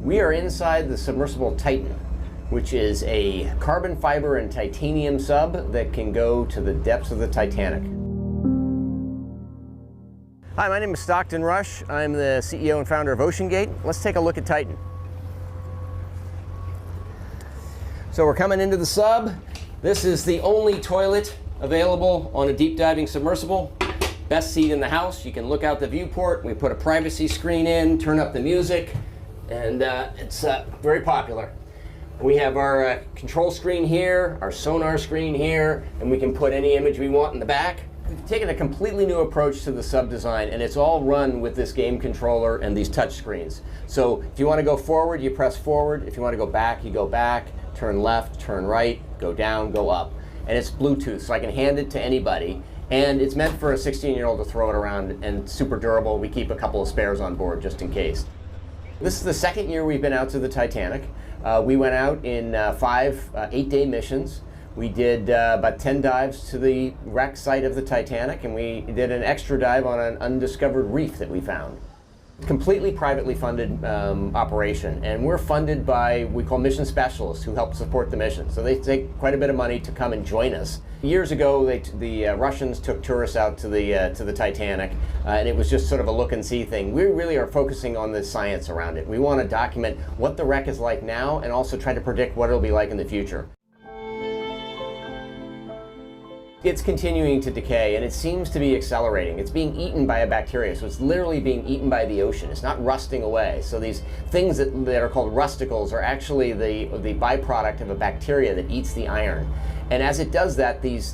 We are inside the submersible Titan, which is a carbon fiber and titanium sub that can go to the depths of the Titanic. Hi, my name is Stockton Rush. I'm the CEO and founder of OceanGate. Let's take a look at Titan. So we're coming into the sub. This is the only toilet available on a deep diving submersible. Best seat in the house. You can look out the viewport. We put a privacy screen in, turn up the music, and it's very popular. We have our control screen here, our sonar screen here, and we can put any image we want in the back. We've taken a completely new approach to the sub design, and it's all run with this game controller and these touch screens. So if you want to go forward, you press forward. If you want to go back, you go back. Turn left, turn right, go down, go up. And it's Bluetooth, so I can hand it to anybody. And it's meant for a 16-year-old to throw it around, and super durable. We keep a couple of spares on board just in case. This is the second year we've been out to the Titanic. We went out in 5 8-day missions. We did about 10 dives to the wreck site of the Titanic, and we did an extra dive on an undiscovered reef that we found. Completely privately funded operation, and we're funded by, we call mission specialists, who help support the mission. So they take quite a bit of money to come and join us. Years ago, the Russians took tourists out to the Titanic, and it was just sort of a look and see thing. We really are focusing on the science around it. We want to document what the wreck is like now, and also try to predict what it'll be like in the future. It's continuing to decay, and it seems to be accelerating. It's being eaten by a bacteria, so it's literally being eaten by the ocean. It's not rusting away. So these things that are called rusticles are actually the byproduct of a bacteria that eats the iron. And as it does that, these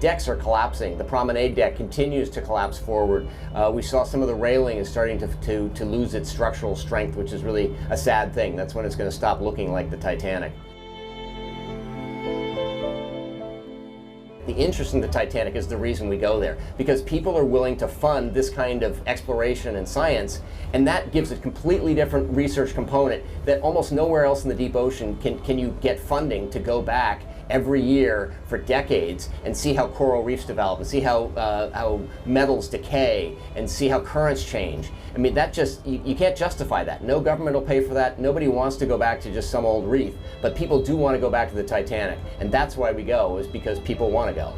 decks are collapsing. The promenade deck continues to collapse forward. We saw some of the railing is starting to lose its structural strength, which is really a sad thing. That's when it's going to stop looking like the Titanic. The interest in the Titanic is the reason we go there, because people are willing to fund this kind of exploration and science, and that gives a completely different research component that almost nowhere else in the deep ocean can you get funding to go back every year for decades and see how coral reefs develop, and see how metals decay, and see how currents change. I mean, that just, you can't justify that. No government will pay for that. Nobody wants to go back to just some old reef, but people do want to go back to the Titanic, and that's why we go, is because people want to go.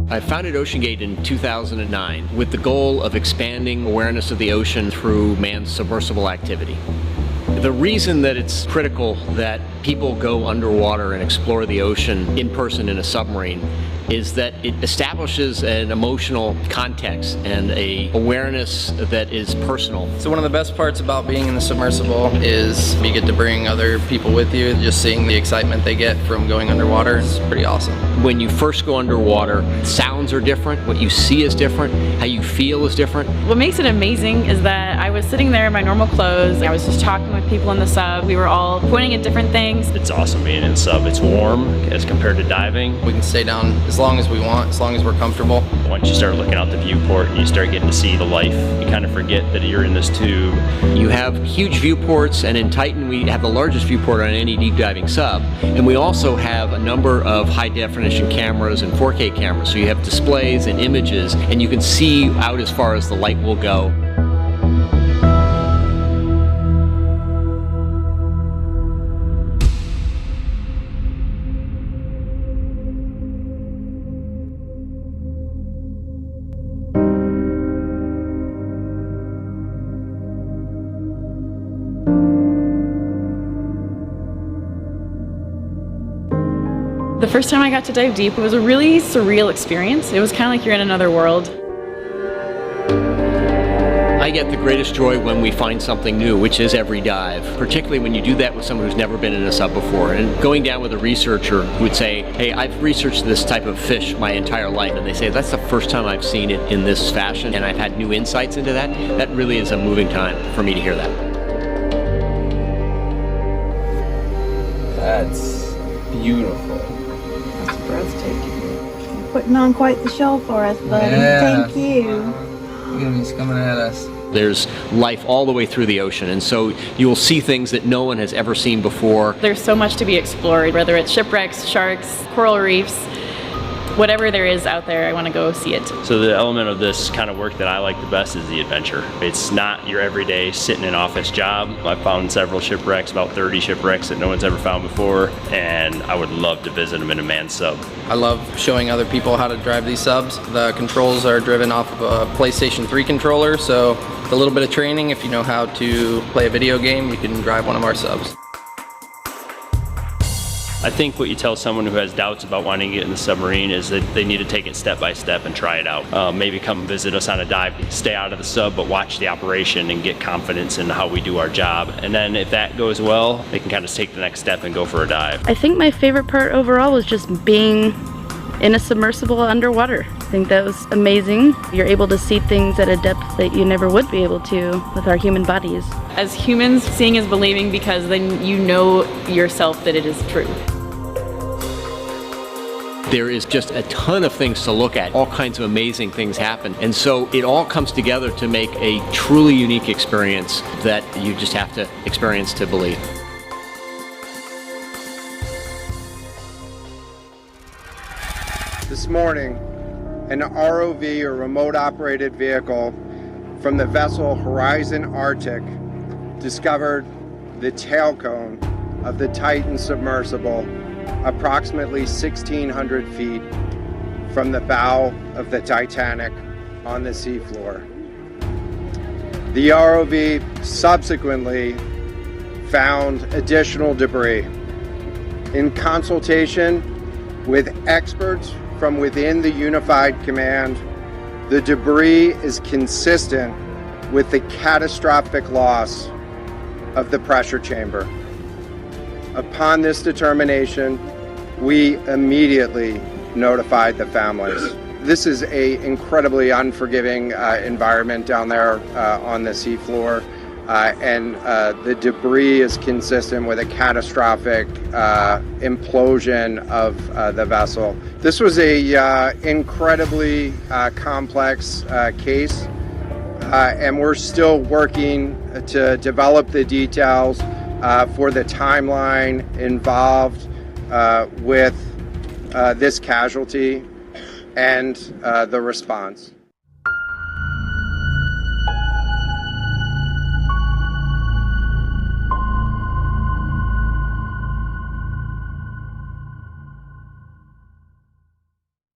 I founded OceanGate in 2009 with the goal of expanding awareness of the ocean through manned submersible activity. The reason that it's critical that people go underwater and explore the ocean in person in a submarine is that it establishes an emotional context and a awareness that is personal. So one of the best parts about being in the submersible is you get to bring other people with you. Just seeing the excitement they get from going underwater is pretty awesome. When you first go underwater, sounds are different, what you see is different, how you feel is different. What makes it amazing is that I was sitting there in my normal clothes. I was just talking with people in the sub. We were all pointing at different things. It's awesome being in sub. It's warm as compared to diving. We can stay down as long as we want, as long as we're comfortable. Once you start looking out the viewport and you start getting to see the life, you kind of forget that you're in this tube. You have huge viewports, and in Titan we have the largest viewport on any deep diving sub. And we also have a number of high definition cameras and 4K cameras. So you have displays and images, and you can see out as far as the light will go. The first time I got to dive deep, it was a really surreal experience. It was kind of like you're in another world. I get the greatest joy when we find something new, which is every dive, particularly when you do that with someone who's never been in a sub before. And going down with a researcher who would say, hey, I've researched this type of fish my entire life, and they say, that's the first time I've seen it in this fashion, and I've had new insights into that. That really is a moving time for me to hear that. That's beautiful. That's breathtaking. Putting on quite the show for us, buddy. Yeah. Thank you. Look at he's coming at us. There's life all the way through the ocean, and so you will see things that no one has ever seen before. There's so much to be explored, whether it's shipwrecks, sharks, coral reefs. whatever there is out there, I want to go see it. So the element of this kind of work that I like the best is the adventure. It's not your everyday sit in an office job. I've found several shipwrecks, about 30 shipwrecks that no one's ever found before, and I would love to visit them in a manned sub. I love showing other people how to drive these subs. The controls are driven off of a PlayStation 3 controller, so with a little bit of training, if you know how to play a video game, you can drive one of our subs. I think what you tell someone who has doubts about wanting to get in the submarine is that they need to take it step by step and try it out. Maybe come visit us on a dive, stay out of the sub, but watch the operation and get confidence in how we do our job. And then if that goes well, they can kind of take the next step and go for a dive. I think my favorite part overall was just being in a submersible underwater. I think that was amazing. You're able to see things at a depth that you never would be able to with our human bodies. As humans, seeing is believing, because then you know yourself that it is true. There is just a ton of things to look at. All kinds of amazing things happen. And so it all comes together to make a truly unique experience that you just have to experience to believe. This morning, an ROV, or remote operated vehicle, from the vessel Horizon Arctic discovered the tail cone of the Titan submersible approximately 1,600 feet from the bow of the Titanic on the seafloor. The ROV subsequently found additional debris. In consultation with experts from within the Unified Command, the debris is consistent with the catastrophic loss of the pressure chamber. Upon this determination, we immediately notified the families. This is an incredibly unforgiving environment down there on the seafloor, and the debris is consistent with a catastrophic implosion of the vessel. This was a incredibly complex case, and we're still working to develop the details for the timeline involved with this casualty and the response.